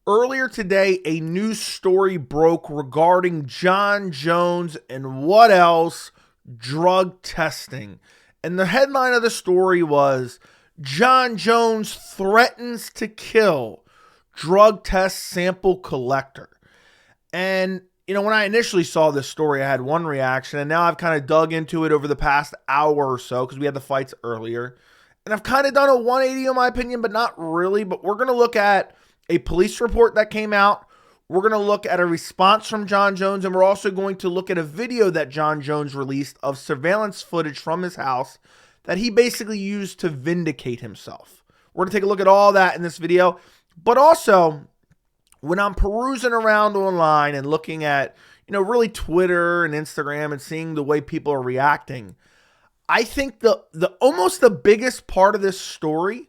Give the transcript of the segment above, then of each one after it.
Earlier today, a news story broke regarding Jon Jones and what else? Drug testing. And the headline of the story was Jon Jones threatens to kill drug test sample collector. And, when I initially saw this story, I had one reaction, and now I've kind of dug into it over the past hour or so because we had the fights earlier. And I've kind of done a 180 in my opinion, but not really. But we're going to look at a police report that came out. We're going to look at a response from Jon Jones, and we're also going to look at a video that Jon Jones released of surveillance footage from his house that he basically used to vindicate himself. We're going to take a look at all that in this video. But also, when I'm perusing around online and looking at, really Twitter and Instagram and seeing the way people are reacting, I think the almost the biggest part of this story,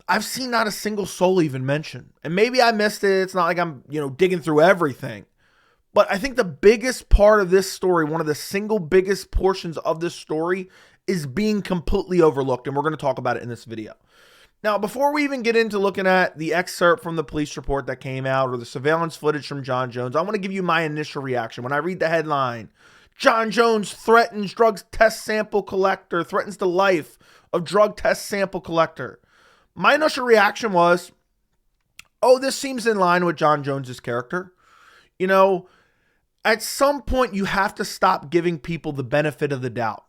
I've seen not a single soul even mention. And maybe I missed it. It's not like I'm, digging through everything. But I think the biggest part of this story, one of the single biggest portions of this story, is being completely overlooked. And we're going to talk about it in this video. Now, before we even get into looking at the excerpt from the police report that came out or the surveillance footage from Jon Jones, I want to give you my initial reaction. When I read the headline, Jon Jones threatens drug test sample collector, threatens the life of drug test sample collector. My initial reaction was, this seems in line with Jon Jones's character. At some point you have to stop giving people the benefit of the doubt.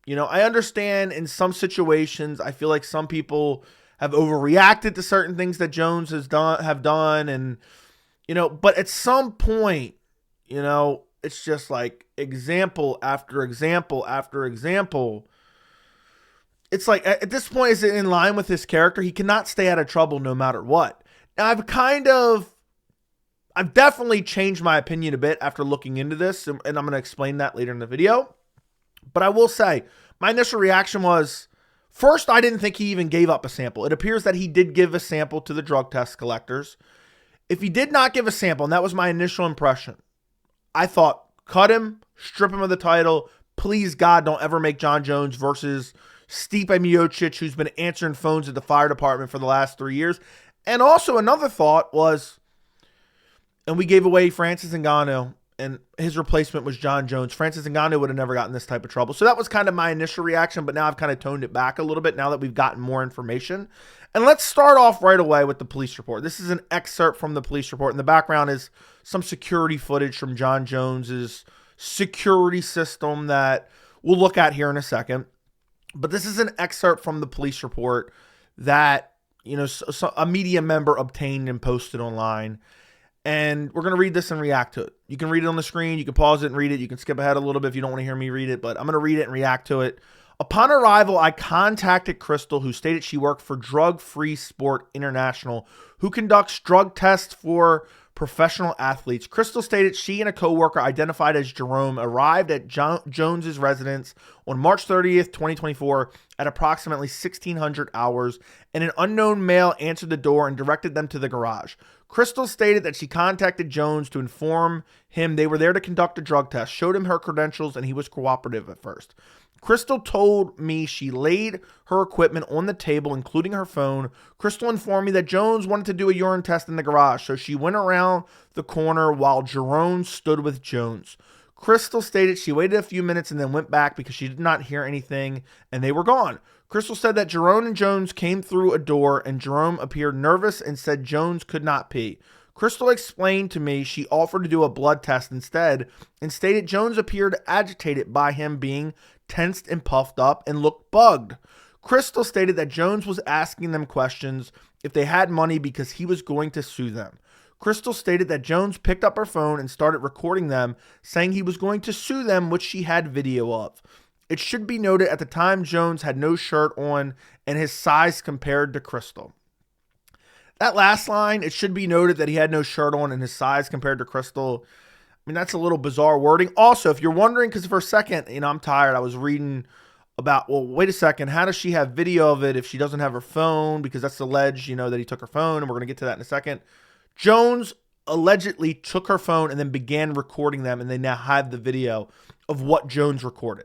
I understand in some situations, I feel like some people have overreacted to certain things that Jones have done. And, but at some point, it's just like example after example after example. It's like at this point, is it in line with his character? He cannot stay out of trouble no matter what. Now, I've definitely changed my opinion a bit after looking into this, and I'm going to explain that later in the video. But I will say, my initial reaction was, first, I didn't think he even gave up a sample. It appears that he did give a sample to the drug test collectors. If he did not give a sample, and that was my initial impression, I thought, cut him, strip him of the title. Please, God, don't ever make Jon Jones versus Stipe Miocic, who's been answering phones at the fire department for the last 3 years. And also another thought was, and we gave away Francis Ngannou, and his replacement was Jon Jones. Francis Ngannou would have never gotten this type of trouble. So that was kind of my initial reaction, but now I've kind of toned it back a little bit now that we've gotten more information. And let's start off right away with the police report. This is an excerpt from the police report. In the background is some security footage from Jon Jones's security system that we'll look at here in a second. But this is an excerpt from the police report that, a media member obtained and posted online. And we're going to read this and react to it. You can read it on the screen. You can pause it and read it. You can skip ahead a little bit if you don't want to hear me read it, but I'm going to read it and react to it. Upon arrival, I contacted Crystal, who stated she worked for Drug Free Sport International, who conducts drug tests for professional athletes. Crystal stated she and a coworker identified as Jerome arrived at Jones's residence on March 30th, 2024 at approximately 1600 hours, and an unknown male answered the door and directed them to the garage. Crystal stated that she contacted Jones to inform him they were there to conduct a drug test, showed him her credentials, and he was cooperative at first. Crystal told me she laid her equipment on the table, including her phone. Crystal informed me that Jones wanted to do a urine test in the garage, so she went around the corner while Jerome stood with Jones. Crystal stated she waited a few minutes and then went back because she did not hear anything, and they were gone. Crystal said that Jerome and Jones came through a door, and Jerome appeared nervous and said Jones could not pee. Crystal explained to me she offered to do a blood test instead and stated Jones appeared agitated by him being tensed and puffed up and looked bugged. Crystal stated that Jones was asking them questions if they had money because he was going to sue them. Crystal stated that Jones picked up her phone and started recording them, saying he was going to sue them, which she had video of. It should be noted at the time Jones had no shirt on and his size compared to Crystal. That last line, it should be noted that he had no shirt on and his size compared to Crystal. I mean, that's a little bizarre wording. Also, if you're wondering, because for a second, I'm tired. I was reading about, well, wait a second. How does she have video of it if she doesn't have her phone? Because that's alleged, that he took her phone, and we're going to get to that in a second. Jones allegedly took her phone and then began recording them, and they now have the video of what Jones recorded.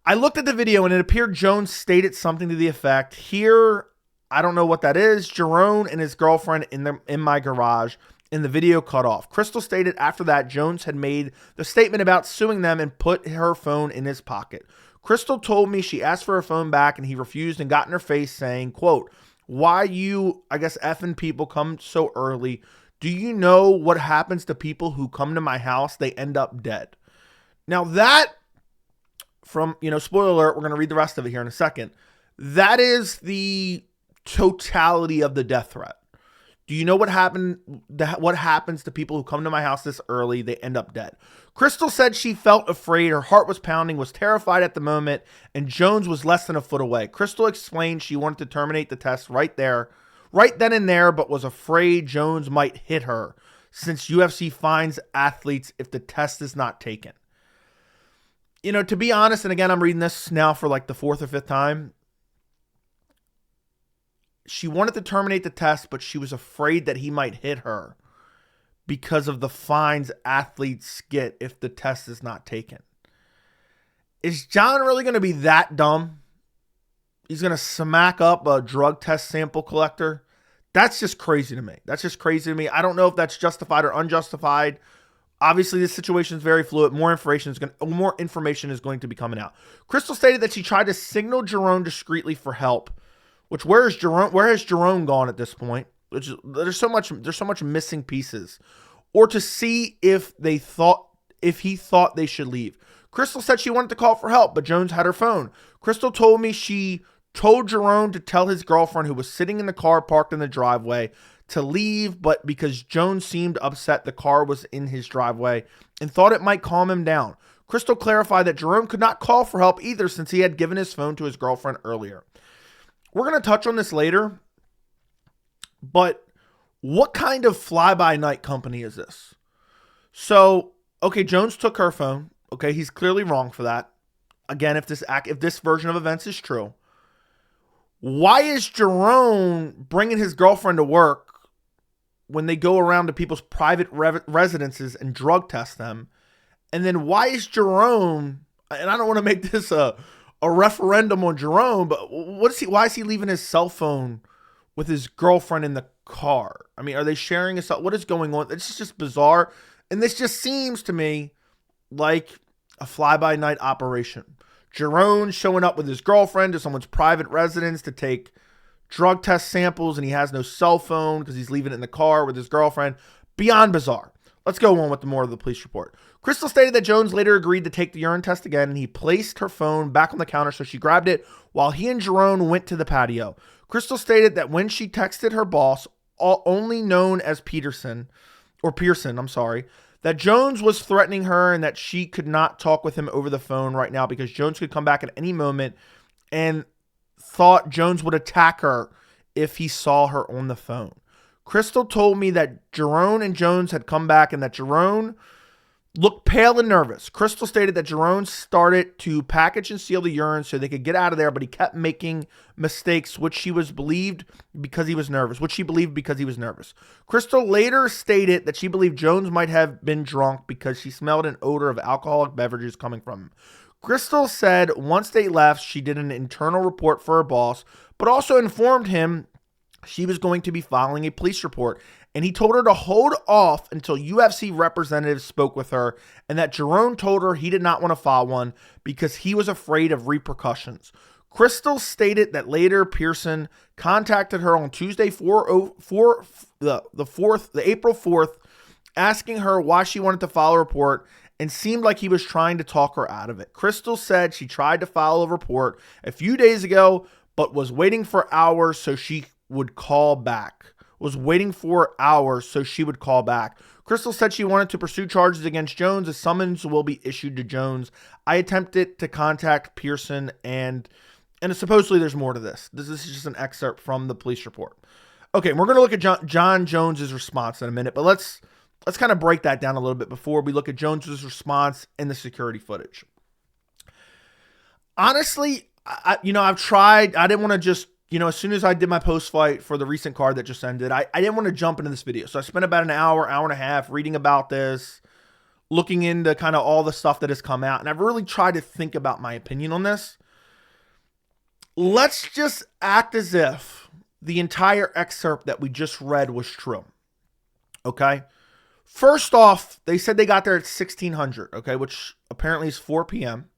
I looked at the video, and it appeared Jones stated something to the effect, here I don't know what that is. Jerome and his girlfriend in my garage. And the video cut off. Crystal stated after that Jones had made the statement about suing them and put her phone in his pocket. Crystal told me she asked for her phone back and he refused and got in her face saying, quote, "Why you, I guess, effing people come so early? Do you know what happens to people who come to my house? They end up dead." Now that, from, spoiler alert, we're going to read the rest of it here in a second. That is the totality of the death threat. Do you know what happens to people who come to my house this early? They end up dead. Crystal said she felt afraid. Her heart was pounding, was terrified at the moment, and Jones was less than a foot away. Crystal explained she wanted to terminate the test right then and there, but was afraid Jones might hit her since UFC fines athletes if the test is not taken. To be honest, and again, I'm reading this now for like the fourth or fifth time. She wanted to terminate the test, but she was afraid that he might hit her because of the fines athletes get if the test is not taken. Is Jon really going to be that dumb? He's going to smack up a drug test sample collector? That's just crazy to me. I don't know if that's justified or unjustified. Obviously, this situation is very fluid. More information is going to be coming out. Crystal stated that she tried to signal Jerome discreetly for help. Which, where has Jerome gone at this point? There's so much missing pieces. Or to see if he thought they should leave. Crystal said she wanted to call for help, but Jones had her phone. Crystal told me she told Jerome to tell his girlfriend, who was sitting in the car parked in the driveway, to leave, but because Jones seemed upset the car was in his driveway and thought it might calm him down. Crystal clarified that Jerome could not call for help either since he had given his phone to his girlfriend earlier. We're going to touch on this later, but what kind of fly-by-night company is this? So, okay, Jones took her phone. Okay, he's clearly wrong for that. Again, if this version of events is true, why is Jerome bringing his girlfriend to work when they go around to people's private residences and drug test them? And then why is Jerome, and I don't want to make this a referendum on Jerome, but why is he leaving his cell phone with his girlfriend in the car? I mean, are they sharing what is going on? It's just bizarre. And this just seems to me like a fly-by-night operation. Jerome showing up with his girlfriend to someone's private residence to take drug test samples, and he has no cell phone because he's leaving it in the car with his girlfriend. Beyond bizarre. Let's go on with more of the police report. Crystal stated that Jones later agreed to take the urine test again, and he placed her phone back on the counter, so she grabbed it while he and Jerome went to the patio. Crystal stated that when she texted her boss, only known as Pearson, that Jones was threatening her and that she could not talk with him over the phone right now because Jones could come back at any moment, and thought Jones would attack her if he saw her on the phone. Crystal told me that Jerome and Jones had come back and that Jerome looked pale and nervous. Crystal stated that Jerome started to package and seal the urine so they could get out of there, but he kept making mistakes, which she believed because he was nervous. Crystal later stated that she believed Jones might have been drunk because she smelled an odor of alcoholic beverages coming from him. Crystal said once they left, she did an internal report for her boss, but also informed him she was going to be filing a police report, and he told her to hold off until UFC representatives spoke with her, and that Jerome told her he did not want to file one because he was afraid of repercussions. Crystal stated that later Pearson contacted her on Tuesday, April 4th, asking her why she wanted to file a report, and seemed like he was trying to talk her out of it. Crystal said she tried to file a report a few days ago, but was waiting for hours so she would call back. Crystal said she wanted to pursue charges against Jones. A summons will be issued to Jones. I attempted to contact Pearson, and supposedly there's more to this. This is just an excerpt from the police report. Okay, we're going to look at Jon Jones's response in a minute, but let's kind of break that down a little bit before we look at Jones's response in the security footage. Honestly, I've tried. I didn't want to just, as soon as I did my post-fight for the recent card that just ended, I didn't want to jump into this video. So I spent about an hour and a half reading about this, looking into kind of all the stuff that has come out. And I've really tried to think about my opinion on this. Let's just act as if the entire excerpt that we just read was true. Okay? First off, they said they got there at 1600, okay, which apparently is 4 p.m.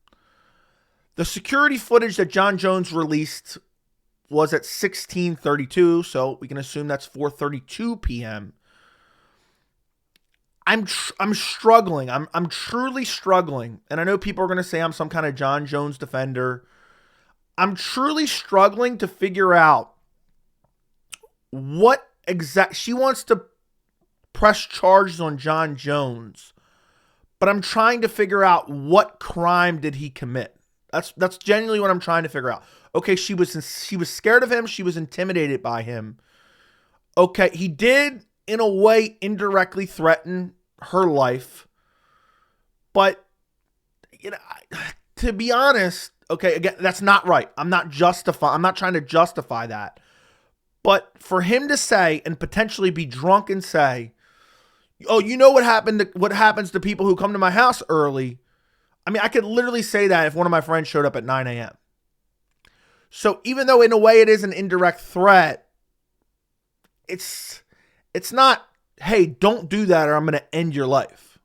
The security footage that Jon Jones released was at 1632, so we can assume that's 4:32 p.m. I'm struggling. I'm truly struggling. And I know people are going to say I'm some kind of Jon Jones defender. I'm truly struggling to figure out what exact she wants to press charges on Jon Jones, but I'm trying to figure out what crime did he commit. That's genuinely what I'm trying to figure out. Okay, she was scared of him, she was intimidated by him. Okay, he did in a way indirectly threaten her life. But to be honest, okay, again, that's not right. I'm not trying to justify that. But for him to say and potentially be drunk and say, "Oh, you know what happens to people who come to my house early." I mean, I could literally say that if one of my friends showed up at 9 a.m. So even though in a way it is an indirect threat, it's not, "Hey, don't do that or I'm going to end your life."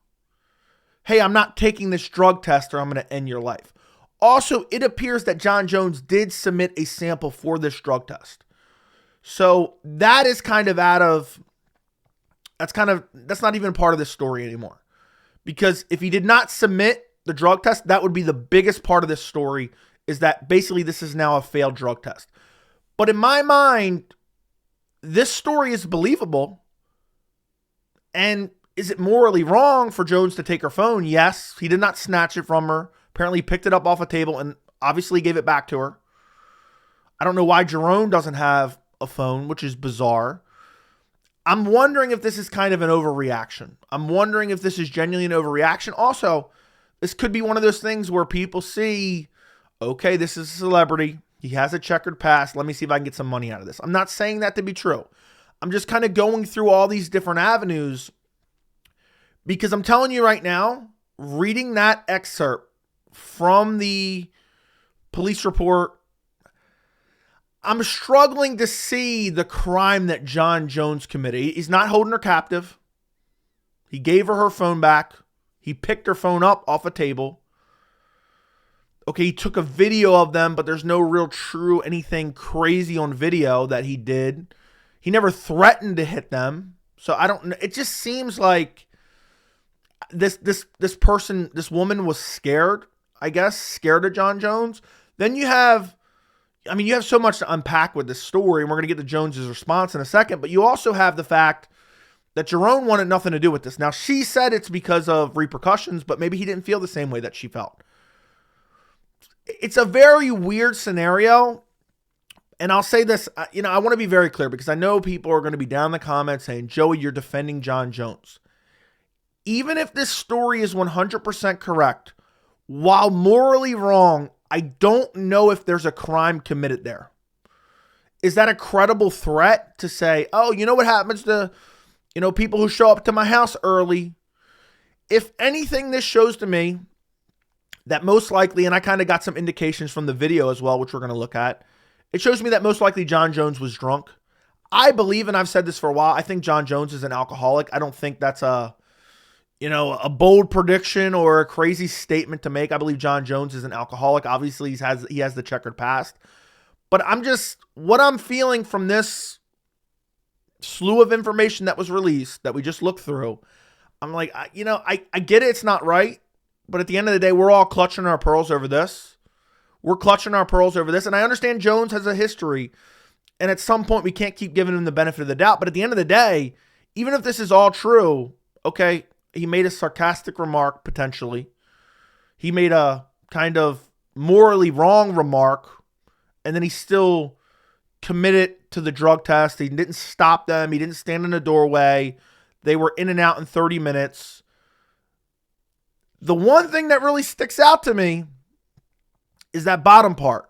"Hey, I'm not taking this drug test or I'm going to end your life." Also, it appears that Jon Jones did submit a sample for this drug test. So that is kind of that's not even part of this story anymore. Because if he did not submit the drug test, that would be the biggest part of this story, is that basically this is now a failed drug test. But in my mind, this story is believable. And is it morally wrong for Jones to take her phone? Yes. He did not snatch it from her. Apparently he picked it up off a table and obviously gave it back to her. I don't know why Jerome doesn't have a phone, which is bizarre. I'm wondering if this is kind of an overreaction. I'm wondering if this is genuinely an overreaction. Also, this could be one of those things where people see, okay, this is a celebrity. He has a checkered past. Let me see if I can get some money out of this. I'm not saying that to be true. I'm just kind of going through all these different avenues because I'm telling you right now, reading that excerpt from the police report, I'm struggling to see the crime that Jon Jones committed. He's not holding her captive. He gave her phone back. He picked her phone up off a table. Okay, he took a video of them, but there's no real true anything crazy on video that he did. He never threatened to hit them. So I don't know. It just seems like this woman was scared, I guess, scared of Jon Jones. Then you have so much to unpack with this story, and we're going to get to Jones's response in a second, but you also have the fact that Jerome wanted nothing to do with this. Now, she said it's because of repercussions, but maybe he didn't feel the same way that she felt. It's a very weird scenario, and I'll say this, I want to be very clear because I know people are going to be down in the comments saying, "Joey, you're defending Jon Jones." Even if this story is 100% correct, while morally wrong, I don't know if there's a crime committed there. Is that a credible threat to say, "Oh, you know what happens to, people who show up to my house early"? If anything, this shows to me that most likely, and I kind of got some indications from the video as well, which we're going to look at, it shows me that most likely Jon Jones was drunk. I believe, and I've said this for a while, I think Jon Jones is an alcoholic. I don't think that's a bold prediction or a crazy statement to make. I believe Jon Jones is an alcoholic. Obviously, he has the checkered past. But what I'm feeling from this slew of information that was released, that we just looked through, I'm like, I get it, it's not right. But at the end of the day, we're all clutching our pearls over this. And I understand Jones has a history. And at some point, we can't keep giving him the benefit of the doubt. But at the end of the day, even if this is all true, okay, he made a sarcastic remark, potentially. He made a kind of morally wrong remark. And then he still committed to the drug test. He didn't stop them. He didn't stand in the doorway. They were in and out in 30 minutes. The one thing that really sticks out to me is that bottom part.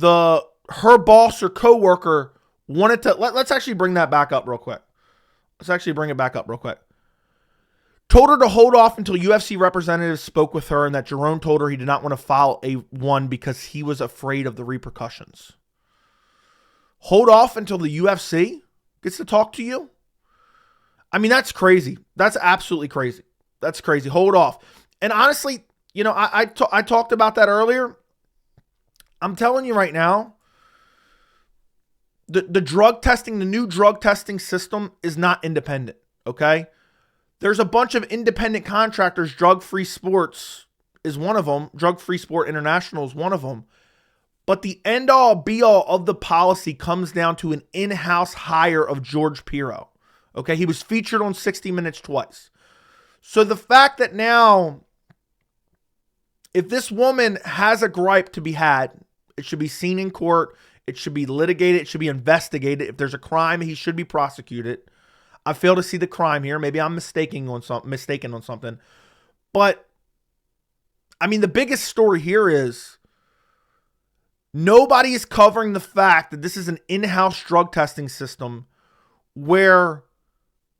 Her boss or coworker wanted to, let's actually bring that back up real quick. Told her to hold off until UFC representatives spoke with her, and that Jerome told her he did not want to file one because he was afraid of the repercussions. hold off until the UFC gets to talk to you? I mean, that's crazy. That's absolutely crazy. That's crazy. Hold off. And honestly, I talked about that earlier. I'm telling you right now, the drug testing, the new drug testing system is not independent, okay? There's a bunch of independent contractors. Drug Free Sports is one of them. Drug Free Sport International is one of them. But the end-all, be-all of the policy comes down to an in-house hire of George Pirro. Okay, he was featured on 60 Minutes twice. So the fact that now, if this woman has a gripe to be had, it should be seen in court. It should be litigated. It should be investigated. If there's a crime, he should be prosecuted. I fail to see the crime here. Maybe I'm mistaken on something. But, I mean, the biggest story here is nobody is covering the fact that this is an in-house drug testing system where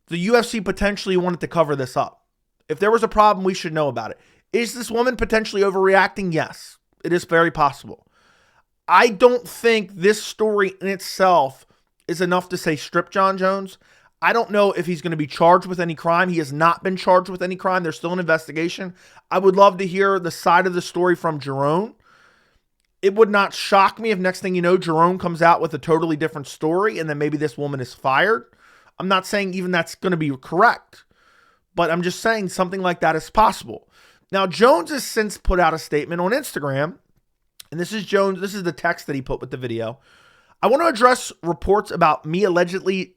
the UFC potentially wanted to cover this up. If there was a problem, we should know about it. Is this woman potentially overreacting? Yes, it is very possible. I don't think this story in itself is enough to say strip Jon Jones. I don't know if he's going to be charged with any crime. He has not been charged with any crime. There's still an investigation. I would love to hear the side of the story from Jerome. It would not shock me if next thing you know, Jerome comes out with a totally different story and then maybe this woman is fired. I'm not saying even that's going to be correct, but I'm just saying something like that is possible. Now, Jones has since put out a statement on Instagram, and this is Jones. This is the text that he put with the video. I want to address reports about me allegedly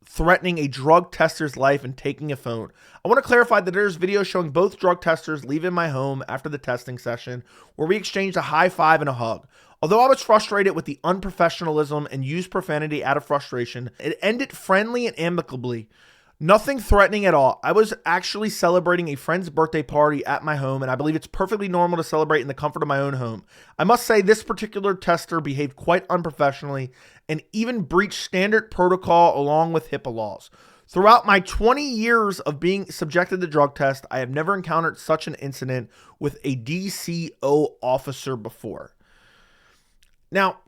threatening a drug tester's life and taking a phone. I want to clarify that there's video showing both drug testers leaving my home after the testing session where we exchanged a high five and a hug. Although I was frustrated with the unprofessionalism and used profanity out of frustration, it ended friendly and amicably. Nothing threatening at all. I was actually celebrating a friend's birthday party at my home, and I believe it's perfectly normal to celebrate in the comfort of my own home. I must say this particular tester behaved quite unprofessionally and even breached standard protocol along with HIPAA laws. Throughout my 20 years of being subjected to drug tests, I have never encountered such an incident with a DCO officer before. Now,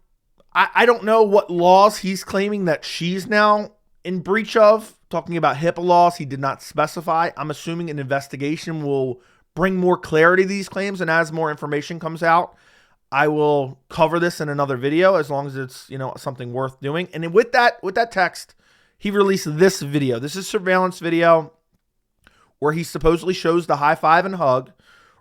I don't know what laws he's claiming that she's now in breach of. Talking about HIPAA laws, he did not specify. I'm assuming an investigation will bring more clarity to these claims, and as more information comes out, I will cover this in another video as long as it's, something worth doing. And with that text, he released this video. This is surveillance video where he supposedly shows the high five and hug.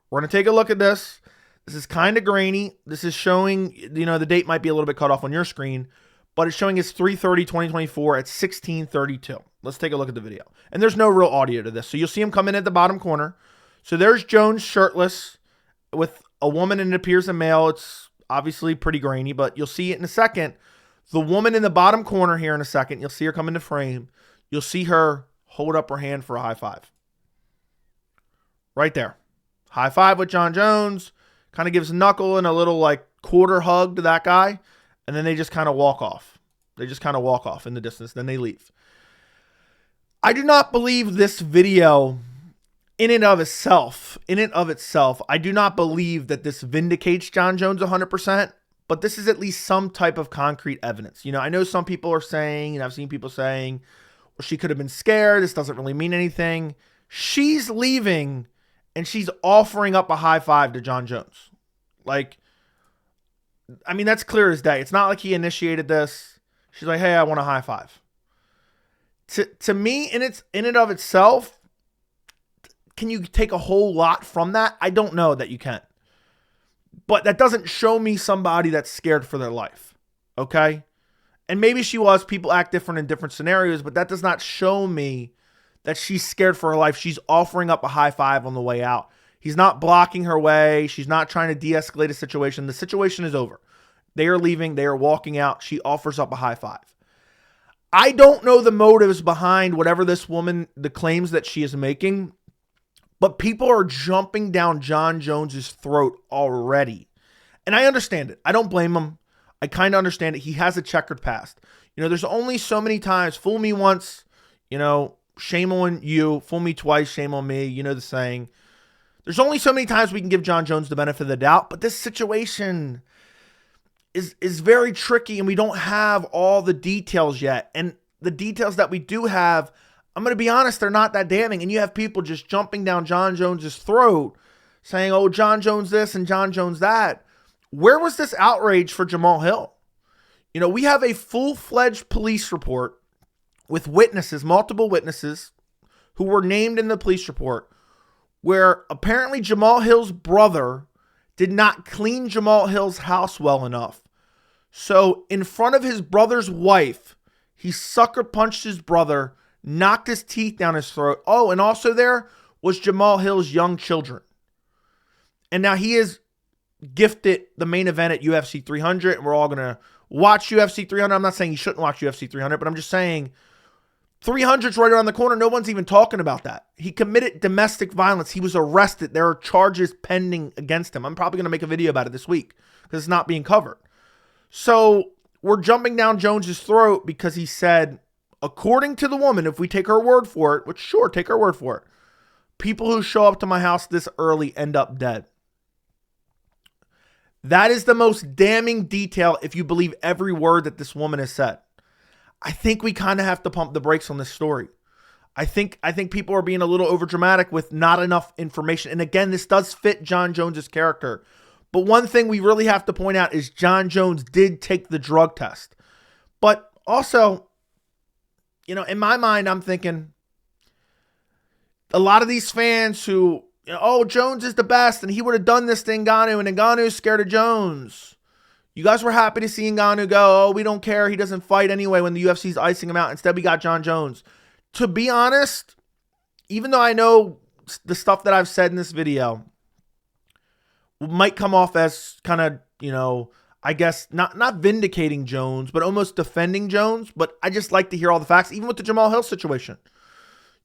We're going to take a look at this. This is kind of grainy. This is showing, the date might be a little bit cut off on your screen, but it's showing it's 3/30/2024 at 16:32. Let's take a look at the video. And there's no real audio to this. So you'll see him come in at the bottom corner. So there's Jones shirtless with a woman, and it appears a male. It's obviously pretty grainy, but you'll see it in a second. The woman in the bottom corner here in a second, you'll see her come into frame. You'll see her hold up her hand for a high five. Right there. High five with Jon Jones. Kind of gives a knuckle and a little quarter hug to that guy. And then they just kind of walk off. They just kind of walk off in the distance. Then they leave. I do not believe this video in and of itself, I do not believe that this vindicates Jon Jones 100%, but this is at least some type of concrete evidence. I know some people are saying, and I've seen people saying, well, she could have been scared. This doesn't really mean anything. She's leaving and she's offering up a high five to Jon Jones. That's clear as day. It's not like he initiated this. She's like, hey, I want a high five. To me, in and of itself, can you take a whole lot from that? I don't know that you can. But that doesn't show me somebody that's scared for their life. Okay? And maybe she was. People act different in different scenarios, but that does not show me that she's scared for her life. She's offering up a high five on the way out. He's not blocking her way. She's not trying to de-escalate a situation. The situation is over. They are leaving. They are walking out. She offers up a high five. I don't know the motives behind whatever this woman, the claims that she is making, but people are jumping down Jon Jones's throat already. And I understand it. I don't blame him. I kind of understand it. He has a checkered past. There's only so many times, fool me once, shame on you. Fool me twice, shame on me. You know the saying. There's only so many times we can give Jon Jones the benefit of the doubt, but this situation, is very tricky, and we don't have all the details yet. And the details that we do have, I'm going to be honest, they're not that damning. And you have people just jumping down Jon Jones's throat saying, oh, Jon Jones this and Jon Jones that. Where was this outrage for Jamal Hill? You know, we have a full-fledged police report with witnesses, multiple witnesses who were named in the police report, where apparently Jamal Hill's brother did not clean Jamal Hill's house well enough. So in front of his brother's wife, he sucker punched his brother, knocked his teeth down his throat. Oh, and also there was Jamal Hill's young children. And now he is gifted the main event at UFC 300, and we're all going to watch UFC 300. I'm not saying you shouldn't watch UFC 300, but I'm just saying 300's right around the corner. No one's even talking about that. He committed domestic violence. He was arrested. There are charges pending against him. I'm probably going to make a video about it this week because it's not being covered. So we're jumping down Jones's throat because he said, according to the woman, if we take her word for it, which sure, take her word for it, people who show up to my house this early end up dead. That is the most damning detail if you believe every word that this woman has said. I think we kind of have to pump the brakes on this story. I think people are being a little overdramatic with not enough information. And again, this does fit Jon Jones's character. But one thing we really have to point out is Jon Jones did take the drug test. But also, you know, in my mind, I'm thinking a lot of these fans who, you know, oh, Jones is the best and he would have done this to Ngannou and Ngannou's scared of Jones. You guys were happy to see Ngannou go, oh, we don't care. He doesn't fight anyway when the UFC's icing him out. Instead, we got Jon Jones. To be honest, even though I know the stuff that I've said in this video might come off as kind of, you know, I guess not vindicating Jones, but almost defending Jones. But I just like to hear all the facts, even with the Jamal Hill situation.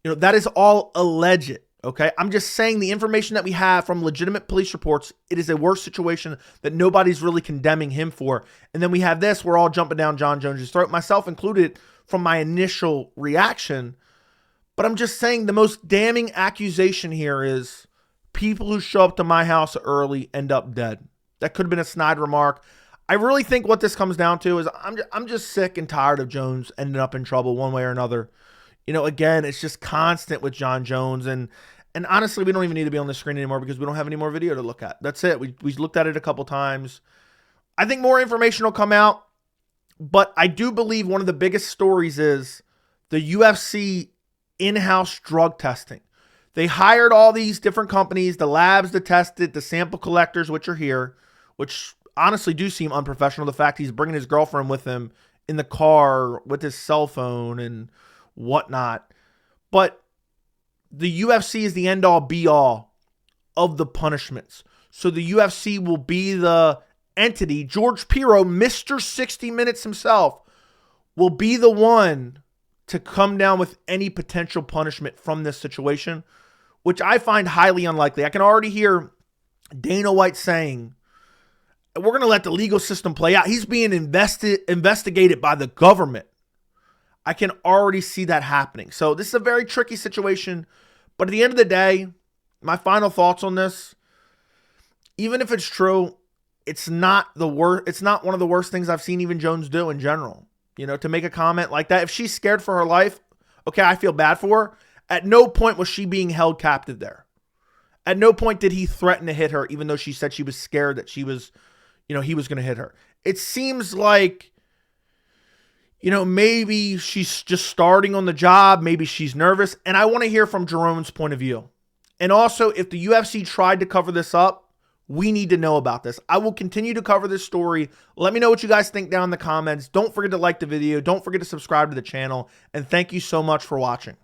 You know, that is all alleged. Okay, I'm just saying the information that we have from legitimate police reports, it is a worse situation that nobody's really condemning him for. And then we have this, we're all jumping down Jon Jones' throat, myself included, from my initial reaction. But I'm just saying the most damning accusation here is people who show up to my house early end up dead. That could have been a snide remark. I really think what this comes down to is I'm just sick and tired of Jones ending up in trouble one way or another. You know, again, it's just constant with Jon Jones. And honestly, we don't even need to be on the screen anymore because we don't have any more video to look at. That's it. We looked at it a couple times. I think more information will come out. But I do believe one of the biggest stories is the UFC in-house drug testing. They hired all these different companies, the labs to test it, the sample collectors, which are here, which honestly do seem unprofessional. The fact he's bringing his girlfriend with him in the car with his cell phone and whatnot. But the UFC is the end-all, be-all of the punishments. So the UFC will be the entity. George Piro, Mr. 60 Minutes himself, will be the one to come down with any potential punishment from this situation, which I find highly unlikely. I can already hear Dana White saying, we're going to let the legal system play out. He's being investigated by the government. I can already see that happening. So this is a very tricky situation. But at the end of the day, my final thoughts on this, even if it's true, it's not the worst. It's not one of the worst things I've seen even Jones do in general. You know, to make a comment like that, if she's scared for her life, okay, I feel bad for her. At no point was she being held captive there. At no point did he threaten to hit her, even though she said she was scared that she was, you know, he was going to hit her. It seems like, you know, maybe she's just starting on the job. Maybe she's nervous. And I want to hear from Jerome's point of view. And also, if the UFC tried to cover this up, we need to know about this. I will continue to cover this story. Let me know what you guys think down in the comments. Don't forget to like the video. Don't forget to subscribe to the channel. And thank you so much for watching.